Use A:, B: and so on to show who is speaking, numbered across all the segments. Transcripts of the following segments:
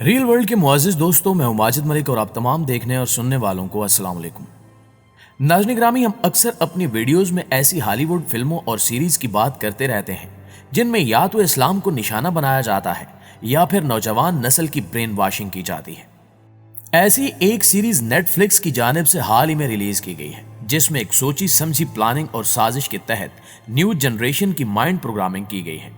A: Rail world کے معزز دوستوں، میں ہوں ماجد ملک اور آپ تمام دیکھنے اور سننے والوں کو السلام علیکم۔ ناظرین گرامی، ہم اکثر اپنی ویڈیوز میں ایسی ہالی ووڈ فلموں اور سیریز کی بات کرتے رہتے ہیں جن میں یا تو اسلام کو نشانہ بنایا جاتا ہے یا پھر نوجوان نسل کی برین واشنگ کی جاتی ہے۔ ایسی ایک سیریز نیٹ فلکس کی جانب سے حال ہی میں ریلیز کی گئی ہے جس میں ایک سوچی سمجھی پلاننگ اور سازش کے تحت نیو جنریشن کی مائنڈ پروگرامنگ کی گئی ہے۔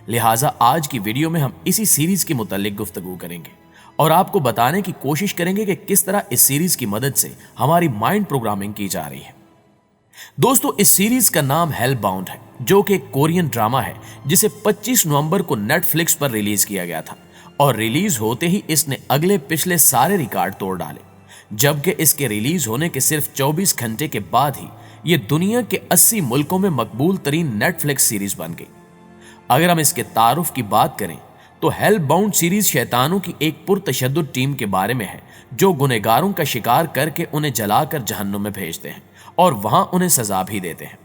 A: لہٰذا آج کی ویڈیو میں ہم اسی سیریز کے متعلق گفتگو کریں گے اور آپ کو بتانے کی کوشش کریں گے کہ کس طرح اس سیریز کی مدد سے ہماری مائنڈ پروگرامنگ کی جا رہی ہے۔ دوستو، اس سیریز کا نام ہیل باؤنڈ ہے، جو کہ ایک کورین ڈرامہ ہے جسے 25 نومبر کو نیٹ فلکس پر ریلیز کیا گیا تھا اور ریلیز ہوتے ہی اس نے پچھلے سارے ریکارڈ توڑ ڈالے، جبکہ اس کے ریلیز ہونے کے صرف 24 گھنٹے کے بعد ہی یہ دنیا کے 80 ملکوں میں مقبول ترین نیٹ فلکس سیریز بن گئی۔ اگر ہم اس کے تعارف کی بات کریں تو ہیل باؤنڈ سیریز شیطانوں کی ایک پرتشدد ٹیم کے بارے میں ہے جو گنہگاروں کا شکار کر کے انہیں جلا کر جہنم میں بھیجتے ہیں اور وہاں انہیں سزا بھی دیتے ہیں۔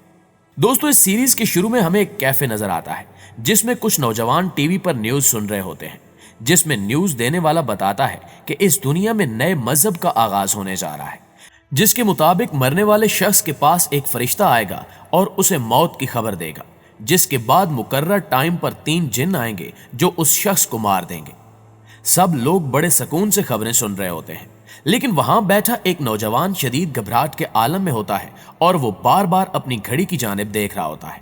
A: دوستو، اس سیریز کے شروع میں ہمیں ایک کیفے نظر آتا ہے جس میں کچھ نوجوان ٹی وی پر نیوز سن رہے ہوتے ہیں، جس میں نیوز دینے والا بتاتا ہے کہ اس دنیا میں نئے مذہب کا آغاز ہونے جا رہا ہے، جس کے مطابق مرنے والے شخص کے پاس ایک فرشتہ آئے گا اور اسے موت کی خبر دے گا، جس کے بعد مقررہ ٹائم پر 3 جن آئیں گے جو اس شخص کو مار دیں گے۔ سب لوگ بڑے سکون سے خبریں سن رہے ہوتے ہیں، لیکن وہاں بیٹھا ایک نوجوان شدید گھبراہٹ کے عالم میں ہوتا ہے اور وہ بار بار اپنی گھڑی کی جانب دیکھ رہا ہوتا ہے۔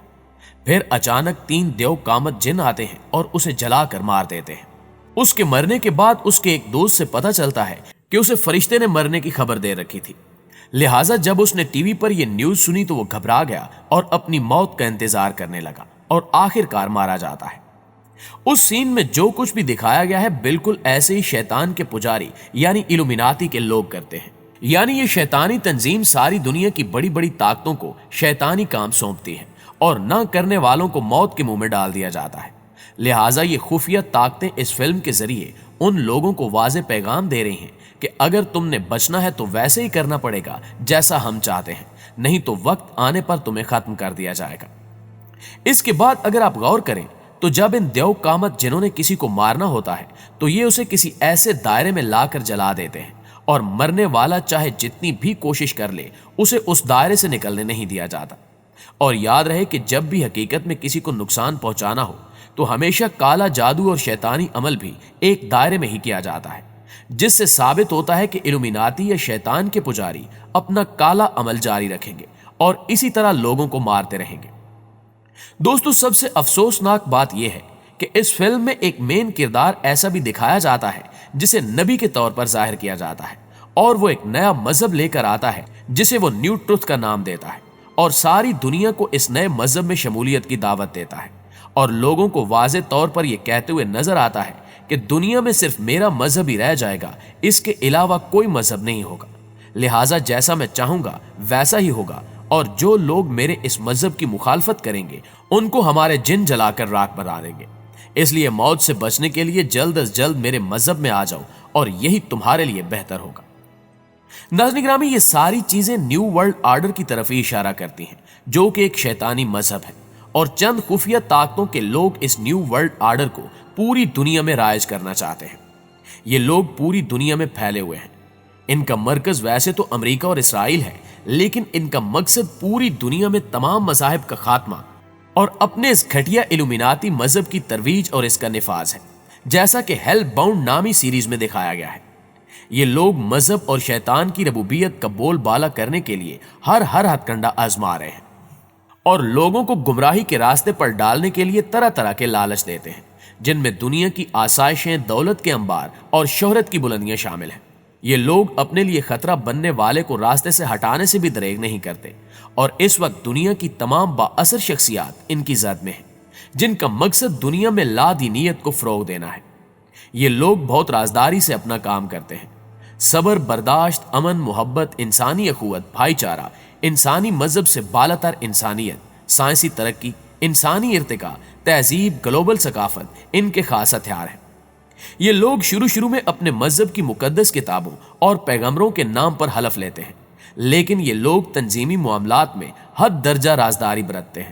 A: پھر اچانک 3 دیو کامت جن آتے ہیں اور اسے جلا کر مار دیتے ہیں۔ اس کے مرنے کے بعد اس کے ایک دوست سے پتہ چلتا ہے کہ اسے فرشتے نے مرنے کی خبر دے رکھی تھی، لہٰذا جب اس نے ٹی وی پر یہ نیوز سنی تو وہ گھبرا گیا اور اپنی موت کا انتظار کرنے لگا اور آخر کار مارا جاتا ہے۔ اس سین میں جو کچھ بھی دکھایا گیا ہے بالکل ایسے ہی شیطان کے پجاری یعنی الومیناتی کے لوگ کرتے ہیں، یعنی یہ شیطانی تنظیم ساری دنیا کی بڑی بڑی طاقتوں کو شیطانی کام سونپتی ہے اور نہ کرنے والوں کو موت کے منہ میں ڈال دیا جاتا ہے۔ لہٰذا یہ خفیہ طاقتیں اس فلم کے ذریعے ان لوگوں کو واضح پیغام دے رہی ہیں کہ اگر تم نے بچنا ہے تو ویسے ہی کرنا پڑے گا جیسا ہم چاہتے ہیں، نہیں تو وقت آنے پر تمہیں ختم کر دیا جائے گا۔ اس کے بعد اگر آپ غور کریں تو جب ان دیو کامت جنہوں نے کسی کو مارنا ہوتا ہے تو یہ اسے کسی ایسے دائرے میں لا کر جلا دیتے ہیں اور مرنے والا چاہے جتنی بھی کوشش کر لے اسے اس دائرے سے نکلنے نہیں دیا جاتا۔ اور یاد رہے کہ جب بھی حقیقت میں کسی کو نقصان پہنچانا ہو تو ہمیشہ کالا جادو اور شیطانی عمل بھی ایک دائرے میں ہی کیا جاتا ہے، جس سے ثابت ہوتا ہے کہ الومیناتی یا شیطان کے پجاری اپنا کالا عمل جاری رکھیں گے اور اسی طرح لوگوں کو مارتے رہیں گے۔ دوستو، سب سے افسوسناک بات یہ ہے کہ اس فلم میں ایک مین کردار ایسا بھی دکھایا جاتا ہے جسے نبی کے طور پر ظاہر کیا جاتا ہے، اور وہ ایک نیا مذہب لے کر آتا ہے جسے وہ نیو ٹروتھ کا نام دیتا ہے اور ساری دنیا کو اس نئے مذہب میں شمولیت کی دعوت دیتا ہے اور لوگوں کو واضح طور پر یہ کہتے ہوئے نظر آتا ہے کہ دنیا میں صرف میرا مذہب ہی رہ جائے گا، اس کے علاوہ کوئی مذہب نہیں ہوگا، لہٰذا جیسا میں چاہوں گا ویسا ہی ہوگا، اور جو لوگ میرے اس مذہب کی مخالفت کریں گے ان کو ہمارے جن جلا کر راکھ بنا دیں گے۔ اس لیے موت سے بچنے کے لیے جلد از جلد میرے مذہب میں آ جاؤ اور یہی تمہارے لیے بہتر ہوگا۔ ناظرین گرامی، یہ ساری چیزیں نیو ورلڈ آرڈر کی طرف ہی اشارہ کرتی ہیں، جو کہ ایک شیطانی مذہب ہے، اور چند خفیہ طاقتوں کے لوگ اس نیو ورلڈ آرڈر کو پوری دنیا میں رائج کرنا چاہتے ہیں۔ یہ لوگ پوری دنیا میں پھیلے ہوئے ہیں۔ ان کا مرکز ویسے تو امریکہ اور اسرائیل ہے، لیکن ان کا مقصد پوری دنیا میں تمام مذاہب کا خاتمہ اور اپنے اس گھٹیا الومیناتی مذہب کی ترویج اور اس کا نفاذ ہے، جیسا کہ ہیل باؤنڈ نامی سیریز میں دکھایا گیا ہے۔ یہ لوگ مذہب اور شیطان کی ربوبیت کا بول بالا کرنے کے لیے ہر ہتھ کنڈا آزما رہے ہیں اور لوگوں کو گمراہی کے راستے پر ڈالنے کے لیے طرح طرح کے لالچ دیتے ہیں، جن میں دنیا کی آسائشیں، دولت کے انبار اور شہرت کی بلندیاں شامل ہیں۔ یہ لوگ اپنے لیے خطرہ بننے والے کو راستے سے ہٹانے سے بھی دریغ نہیں کرتے، اور اس وقت دنیا کی تمام با اثر شخصیات ان کی زد میں ہیں، جن کا مقصد دنیا میں لا دینیت کو فروغ دینا ہے۔ یہ لوگ بہت رازداری سے اپنا کام کرتے ہیں۔ صبر، برداشت، امن، محبت، انسانی اخوت، بھائی چارہ، انسانی مذہب سے بالاتر انسانیت، سائنسی ترقی، انسانی ارتقاء، تہذیب، گلوبل ثقافت ان کے خاص ہتھیار ہیں۔ یہ لوگ شروع میں اپنے مذہب کی مقدس کتابوں اور پیغمبروں کے نام پر حلف لیتے ہیں، لیکن یہ لوگ تنظیمی معاملات میں حد درجہ رازداری برتتے ہیں۔